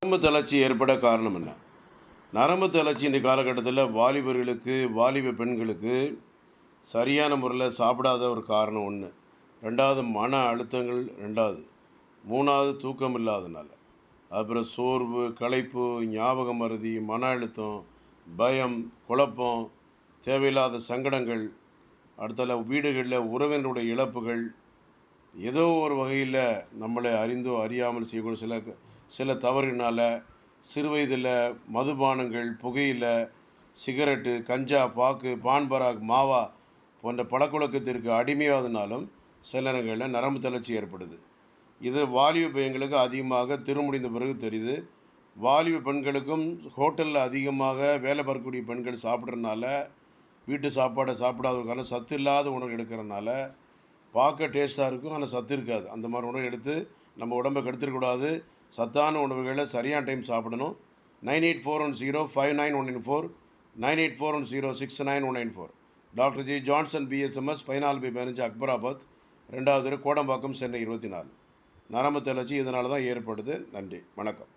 நரம்பு தளர்ச்சி ஏற்பட காரணம் என்ன? நரம்பு தளர்ச்சி இந்த காலகட்டத்தில் வாலிபர்களுக்கு, வாலிப பெண்களுக்கு சரியான முறையில் சாப்பிடாத ஒரு காரணம் ஒன்று. 2வது மன அழுத்தங்கள் 2வது. 3வது தூக்கம் இல்லாதனால. அப்புறம் சோர்வு, களைப்பு, ஞாபக மறதி, மன அழுத்தம், பயம், குழப்பம், தேவையில்லாத சங்கடங்கள், அடுத்தால வீடுகளில் உறவினருடைய இழப்புகள், ஏதோ ஒரு வகையில் நம்மளை அறிந்தோ அறியாமல் செய்யக்கூடிய சில தவறுனால சிறு வயதில் மதுபானங்கள், புகையிலை, சிகரெட்டு, கஞ்சா, பாக்கு, பான் பராக், மாவா போன்ற பழக்கவழக்கத்திற்கு அடிமையாவதனாலும் சில நேரங்களில் நரம்பு தளர்ச்சி ஏற்படுது. இது வாலிப பையங்களுக்கு அதிகமாக திருமணிந்த பிறகு தெரியுது. வாலிப பெண்களுக்கும் ஹோட்டலில் அதிகமாக வேலை பார்க்கக்கூடிய பெண்கள் சாப்பிட்றதுனால, வீட்டு சாப்பாடை சாப்பிடாத காரணம் சத்து இல்லாத உணவு எடுக்கிறனால பார்க்க டேஸ்ட்டாக இருக்கும், ஆனால் சத்து இருக்காது. அந்த மாதிரி உணவு எடுத்து நம்ம உடம்பை கெடுத்துடக்கூடாது. சத்தான உணவுகளை சரியான டைம் சாப்பிடணும். 9841059194, 9841069194. Doctor G Johnson BSMS 14/15 Akbarabad, 2வது தெரு, கோடம்பாக்கம், சென்னை 24. நரம்பு தளர்ச்சி இதனால தான் ஏற்படுது. நன்றி, வணக்கம்.